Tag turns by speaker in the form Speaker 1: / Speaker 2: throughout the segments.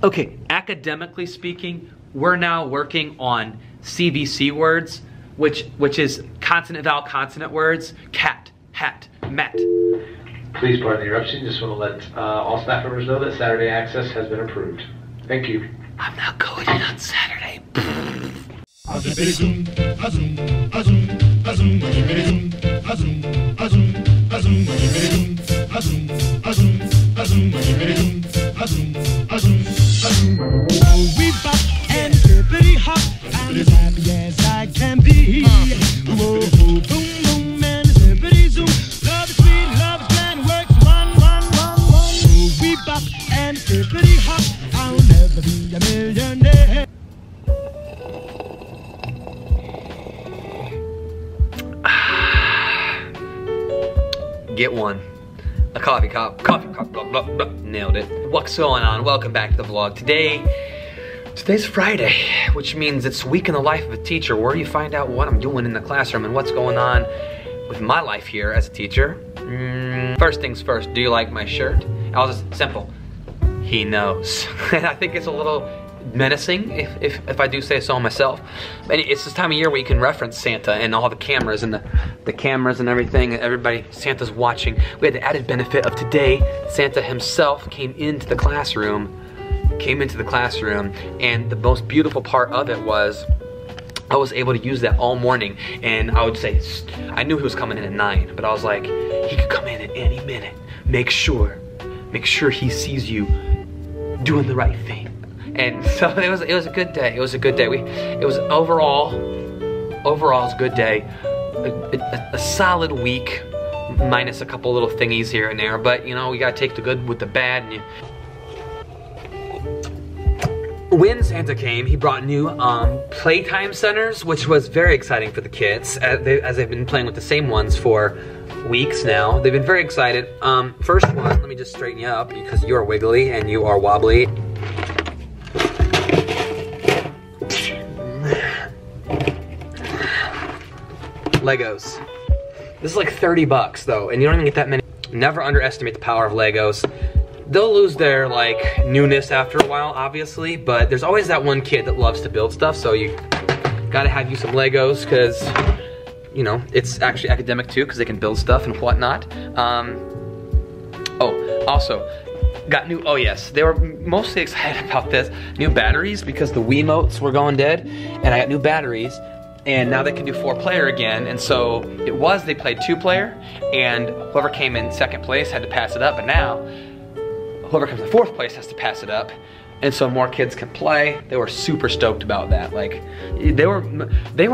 Speaker 1: Okay, academically speaking, we're now working on CVC words, which is consonant, vowel, consonant words. Cat, hat, mat.
Speaker 2: Please pardon the interruption. Just want to let all staff members know that Saturday access has been approved. Thank you.
Speaker 1: I'm not going in on Saturday.
Speaker 3: We bop and hippity hop, I'm as happy as I can be. Whoa, boom, boom, and hippity zoom. Love is sweet, love is grand, works one. We bop and hippity hop, I'll never be a millionaire.
Speaker 1: Get one. A coffee cup, blah, blah, blah. Nailed it. What's going on? Welcome back to the vlog. Today's Friday, which means it's week in the life of a teacher, where you find out what I'm doing in the classroom and what's going on with my life here as a teacher. First things first, do you like my shirt? I'll just, simple. He knows. And I think it's a little menacing, if I do say so myself. And it's this time of year where you can reference Santa and all the cameras and the cameras and everything, and everybody, Santa's watching. We had the added benefit of today, Santa himself came into the classroom, and the most beautiful part of it was I was able to use that all morning. And I would say, I knew he was coming in at 9, but I was like, he could come in at any minute. Make sure he sees you doing the right thing. And so it was a good day. It was a good day. Overall it was a good day. A solid week, minus a couple little thingies here and there. But you know, we gotta take the good with the bad. And when Santa came, he brought new playtime centers, which was very exciting for the kids, as they've been playing with the same ones for weeks now. They've been very excited. First one, let me just straighten you up because you are wiggly and you are wobbly. Legos. This is like 30 bucks though, and you don't even get that many. Never underestimate the power of Legos. They'll lose their like newness after a while, obviously, but there's always that one kid that loves to build stuff, so you gotta have you some Legos, because you know, it's actually academic too, because they can build stuff and whatnot. Oh, also, got new, oh yes, they were mostly excited about this, new batteries, because the Wiimotes were going dead, and I got new batteries. And now they can do 4-player again, and so they played 2-player, and whoever came in second place had to pass it up, but now whoever comes in fourth place has to pass it up, and so more kids can play. They were super stoked about that. Like, they were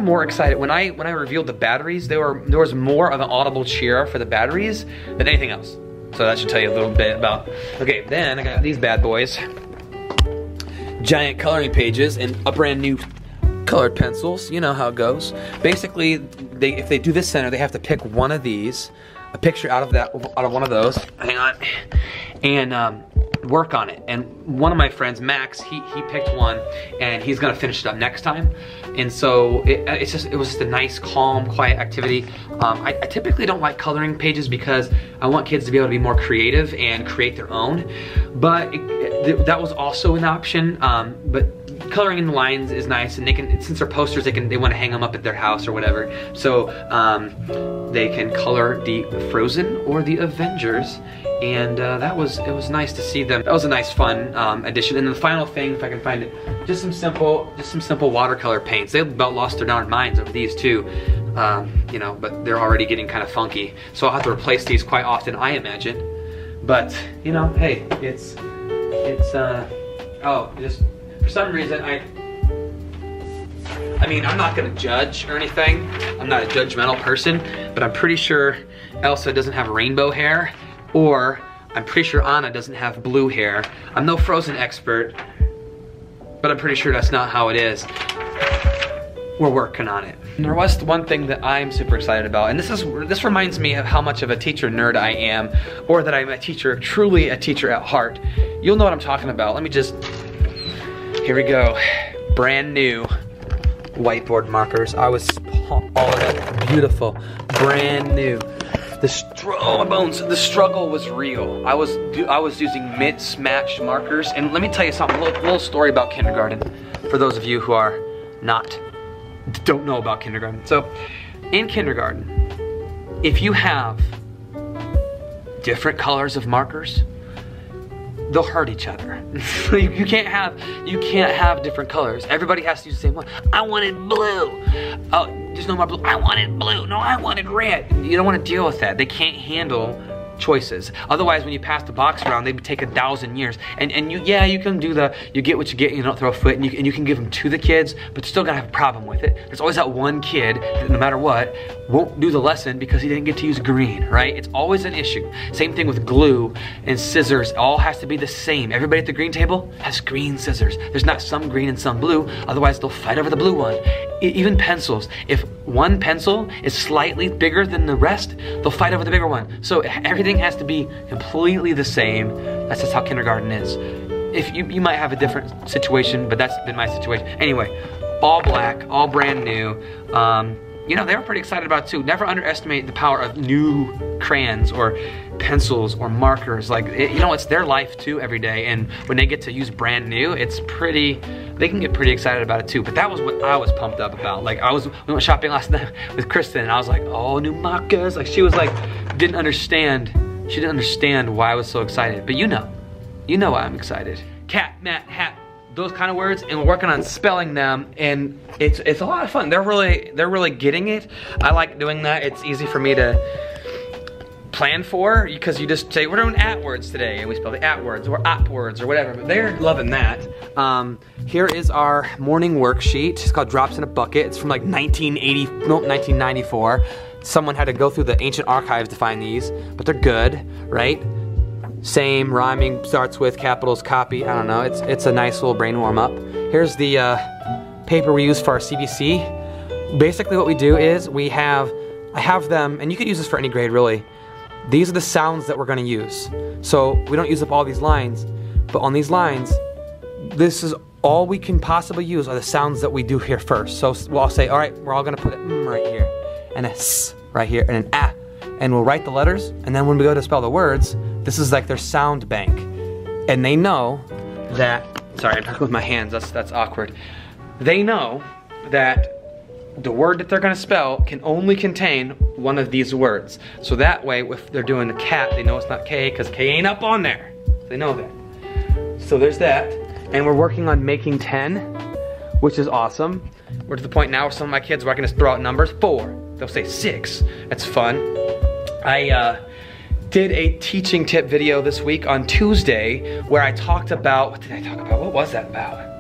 Speaker 1: more excited when I revealed the batteries. There was more of an audible cheer for the batteries than anything else. So that should tell you a little bit about. Okay, then I got these bad boys, giant coloring pages, and a brand new colored pencils. You know how it goes. Basically, if they do this center, they have to pick one of these, a picture out of one of those. Hang on, and work on it. And one of my friends, Max, he picked one, and he's gonna finish it up next time. And so it was just a nice, calm, quiet activity. I typically don't like coloring pages because I want kids to be able to be more creative and create their own. But that was also an option. But coloring in the lines is nice, and they can, since they're posters, they want to hang them up at their house or whatever. So they can color the Frozen or the Avengers, and it was nice to see them. That was a nice, fun addition. And the final thing, if I can find it, just some simple watercolor paints. They about lost their darn minds over these too, you know, but they're already getting kind of funky. So I'll have to replace these quite often, I imagine. But you know, hey, it's just. For some reason, I mean, I'm not gonna judge or anything. I'm not a judgmental person, but I'm pretty sure Elsa doesn't have rainbow hair, or I'm pretty sure Anna doesn't have blue hair. I'm no Frozen expert, but I'm pretty sure that's not how it is. We're working on it. And there was one thing that I'm super excited about, and this reminds me of how much of a teacher nerd I am, or that I'm a teacher, truly a teacher at heart. You'll know what I'm talking about. Let me just. Here we go, brand new whiteboard markers. I was all of it, beautiful, brand new. Oh, my bones. The struggle was real. I was using mismatched markers, and let me tell you something. A little story about kindergarten, for those of you who are don't know about kindergarten. So, in kindergarten, if you have different colors of markers, they'll hurt each other. you can't have different colors. Everybody has to use the same one. I wanted blue. Oh, there's no more blue. I wanted blue. No, I wanted red. You don't want to deal with that. They can't handle choices. Otherwise, when you pass the box around, they would take 1,000 years. And you can do you get what you get, and you don't throw a foot, and you can give them to the kids, but you're still gonna have a problem with it. There's always that one kid that no matter what, won't do the lesson because he didn't get to use green, right? It's always an issue. Same thing with glue and scissors. It all has to be the same. Everybody at the green table has green scissors. There's not some green and some blue, otherwise they'll fight over the blue one. Even pencils. If one pencil is slightly bigger than the rest, they'll fight over the bigger one. So everything has to be completely the same. That's just how kindergarten is. If you might have a different situation, but that's been my situation. Anyway, all black, all brand new. You know, they were pretty excited about it too. Never underestimate the power of new crayons or pencils or markers. Like, you know, it's their life too every day. And when they get to use brand new, they can get pretty excited about it too. But that was what I was pumped up about. Like, we went shopping last night with Kristen, and I was like, oh, new markers. Like, she was like, didn't understand why I was so excited. But you know why I'm excited. Cat, mat, hat, those kind of words, and we're working on spelling them, and it's a lot of fun. They're really getting it. I like doing that. It's easy for me to plan for, because you just say, we're doing at words today, and we spell the at words or op words or whatever, but they're loving that. Here is our morning worksheet. It's called Drops in a Bucket. It's from like 1994. Someone had to go through the ancient archives to find these, but they're good, right? Same, rhyming, starts with capitals, copy, I don't know. It's a nice little brain warm up. Here's the paper we use for our CBC. Basically what we do is I have them, and you could use this for any grade really. These are the sounds that we're gonna use. So we don't use up all these lines, but on these lines, this is all we can possibly use are the sounds that we do here first. So I'll say, all right, we're all gonna put an right here, and a s right here, and an ah, and we'll write the letters, and then when we go to spell the words, this is like their sound bank. And they know that, sorry, I'm talking with my hands, that's awkward. They know that the word that they're gonna spell can only contain one of these words. So that way, if they're doing the cat, they know it's not K, because K ain't up on there. They know that. So there's that. And we're working on making 10, which is awesome. We're to the point now where some of my kids, where I can just throw out numbers, 4. They'll say 6. That's fun. I did a teaching tip video this week on Tuesday where I talked about, what did I talk about? What was that about?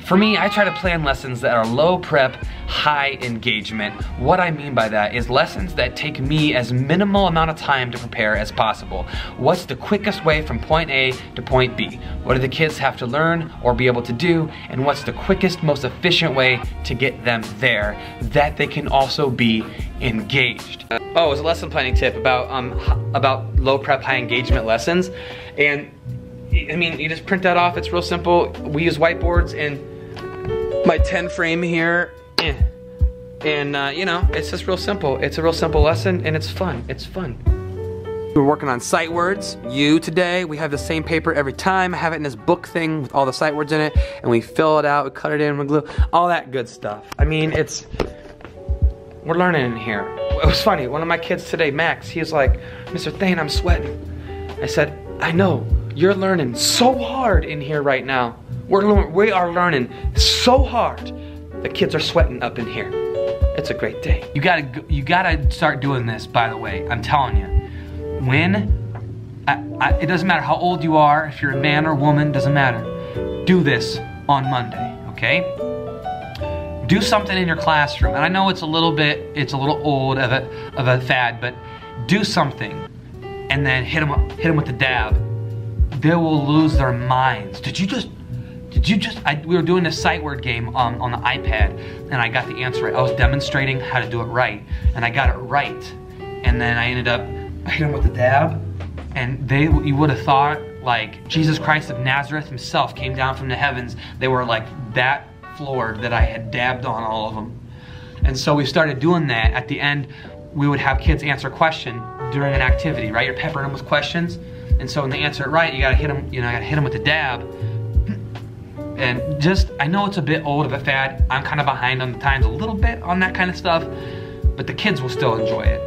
Speaker 1: For me, I try to plan lessons that are low prep, high engagement. What I mean by that is lessons that take me as minimal amount of time to prepare as possible. What's the quickest way from point A to point B? What do the kids have to learn or be able to do? And what's the quickest, most efficient way to get them there that they can also be engaged? Oh, it was a lesson planning tip about low prep, high engagement lessons. And I mean, you just print that off, it's real simple. We use whiteboards and my 10 frame here, and you know, it's just real simple. It's a real simple lesson, and it's fun. It's fun. We're working on sight words. Today, we have the same paper every time. I have it in this book thing with all the sight words in it, and we fill it out, we cut it in with glue, all that good stuff. I mean, we're learning in here. It was funny, one of my kids today, Max, he was like, Mr. Thain, I'm sweating. I said, I know. You're learning so hard in here right now. We are learning so hard. The kids are sweating up in here. It's a great day. You gotta start doing this, by the way. I'm telling you. It doesn't matter how old you are, if you're a man or woman, doesn't matter. Do this on Monday, okay? Do something in your classroom. And I know it's a little old of a fad, but do something and then hit them with the dab. They will lose their minds. We were doing a sight word game on the iPad, and I got the answer right. I was demonstrating how to do it right, and I got it right. And then I hit them with the dab, and you would have thought like Jesus Christ of Nazareth himself came down from the heavens. They were like that floored that I had dabbed on all of them. And so we started doing that. At the end, we would have kids answer a question during an activity, right? You're peppering them with questions, and so when they answer it right, you gotta hit them, you know, I gotta hit them with the dab. And just, I know it's a bit old of a fad. I'm kind of behind on the times a little bit on that kind of stuff, but the kids will still enjoy it.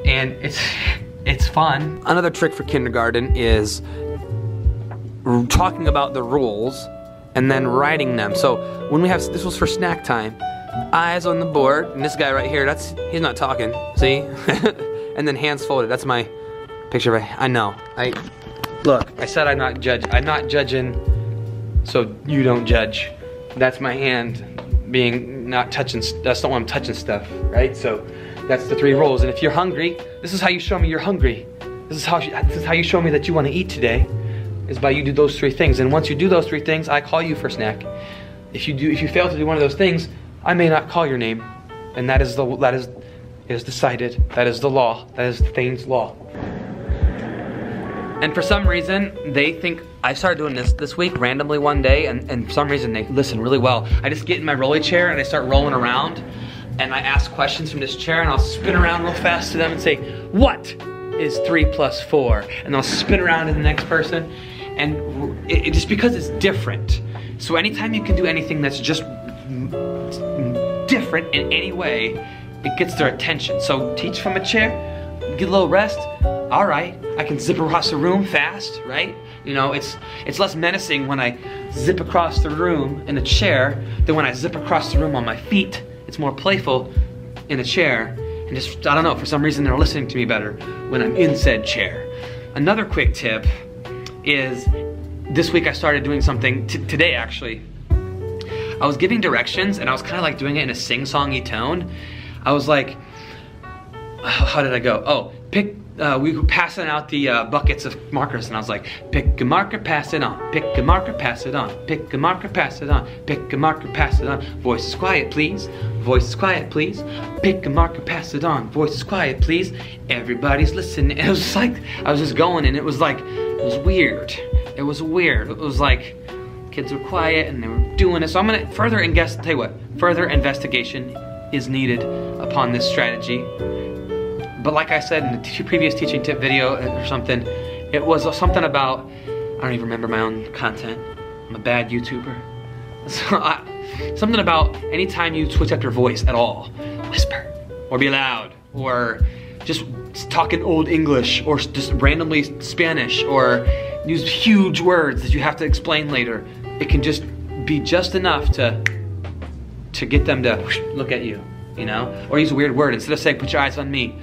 Speaker 1: And it's fun. Another trick for kindergarten is talking about the rules and then writing them. So when we have, this was for snack time, eyes on the board, and this guy right here, he's not talking, see? And then hands folded, that's my picture of I know. Look, I said I'm not judging, so you don't judge. That's my hand being not touching, that's not when I'm touching stuff, right? So that's the 3 rules. And if you're hungry, this is how you show me you're hungry. This is how you show me that you want to eat today, is by you do those 3 things. And once you do those 3 things, I call you for snack. If you fail to do one of those things, I may not call your name. And that is decided. That is the law. That is Thain's law. And for some reason, they think, I started doing this week randomly one day, and for some reason they listen really well. I just get in my rolly chair and I start rolling around, and I ask questions from this chair, and I'll spin around real fast to them and say, what is 3 + 4? And I'll spin around to the next person, and it just because it's different. So anytime you can do anything that's just different in any way, it gets their attention. So teach from a chair, get a little rest. All right, I can zip across the room fast, right? You know, it's less menacing when I zip across the room in a chair than when I zip across the room on my feet. It's more playful in a chair, and just, I don't know, for some reason they're listening to me better when I'm in said chair. Another quick tip is, this week I started doing something, today actually. I was giving directions, and I was kind of like doing it in a sing-songy tone. I was like, how did I go? Oh, we were passing out the buckets of markers, and I was like, pick a marker, pass it on. Pick a marker, pass it on. Pick a marker, pass it on. Pick a marker, pass it on. Voices quiet, please. Voices quiet, please. Pick a marker, pass it on. Voices quiet, please. Everybody's listening. It was like, I was just going, and it was like, it was weird. It was weird. It was like, kids were quiet, and they were doing it. So I'm gonna further tell you what, further investigation is needed upon this strategy. But like I said in the previous teaching tip video or something, it was something about, I don't even remember my own content. I'm a bad YouTuber. So something about anytime you switch up your voice at all, whisper, or be loud, or just talk in old English, or just randomly Spanish, or use huge words that you have to explain later. It can just be just enough to get them to look at you, you know? Or use a weird word instead of saying, put your eyes on me.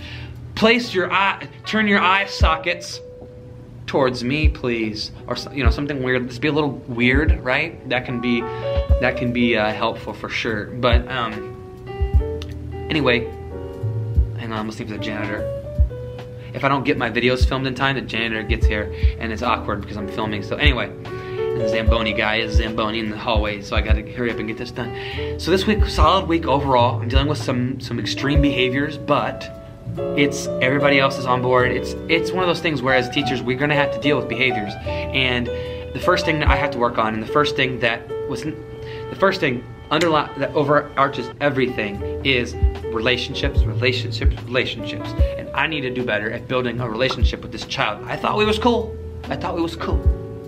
Speaker 1: Turn your eye sockets towards me, please. Or, you know, something weird. Just be a little weird, right? That can be helpful for sure. But anyway, hang on, I'm listening to the janitor. If I don't get my videos filmed in time, the janitor gets here, and it's awkward because I'm filming. So anyway, the Zamboni guy is Zamboni in the hallway, so I gotta hurry up and get this done. So this week, solid week overall. I'm dealing with some extreme behaviors, but everybody else is on board. It's one of those things where as teachers, we're gonna have to deal with behaviors. And the first thing that I have to work on, and the first thing that overarches everything is relationships. And I need to do better at building a relationship with this child. I thought we was cool.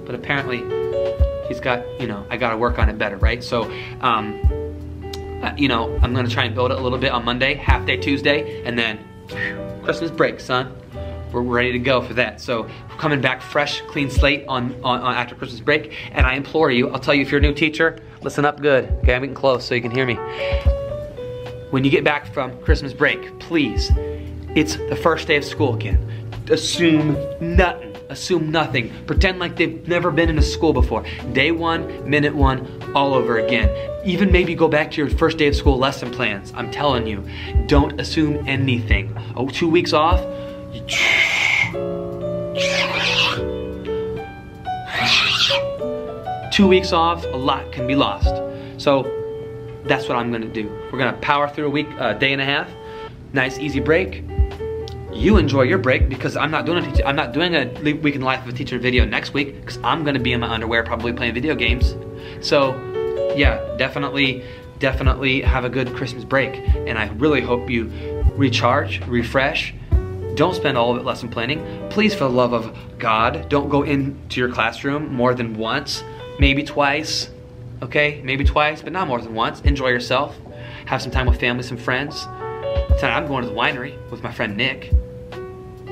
Speaker 1: But apparently he's got, you know, I gotta work on it better, right? So, you know, I'm gonna try and build it a little bit on Monday, half day Tuesday, and then Christmas break, son. We're ready to go for that. So we're coming back fresh, clean slate on after Christmas break. And I implore you, I'll tell you if you're a new teacher, listen up good. Okay, I'm getting close so you can hear me. When you get back from Christmas break, please, it's the first day of school again. Assume nothing. Assume nothing. Pretend like they've never been in a school before. Day 1, minute 1, all over again. Even maybe go back to your first day of school lesson plans. I'm telling you, don't assume anything. Oh, 2 weeks off? 2 weeks off, a lot can be lost. So that's what I'm gonna do. We're gonna power through a week, day and a half. Nice, easy break. You enjoy your break because I'm not doing a week in the life of a teacher video next week because I'm gonna be in my underwear probably playing video games. So yeah, definitely have a good Christmas break, and I really hope you recharge, refresh. Don't spend all of it lesson planning. Please, for the love of God, don't go into your classroom more than once, maybe twice, okay? Maybe twice, but not more than once. Enjoy yourself. Have some time with family, some friends. Tonight I'm going to the winery with my friend Nick.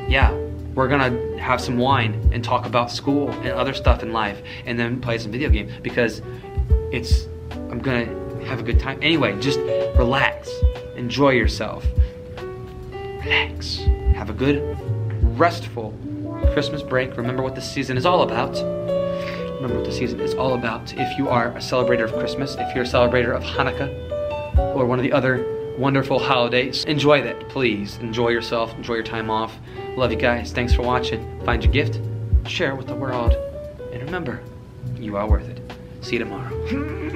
Speaker 1: Yeah, we're gonna have some wine and talk about school and other stuff in life, and then play some video games because I'm gonna have a good time. Anyway, just relax, enjoy yourself. Relax. Have a good, restful Christmas break. Remember what this season is all about. Remember what the season is all about. If you are a celebrator of Christmas, if you're a celebrator of Hanukkah, or one of the other wonderful holidays, enjoy that, please. Enjoy yourself, enjoy your time off. Love you guys. Thanks for watching. Find your gift, share it with the world, and remember, you are worth it. See you tomorrow.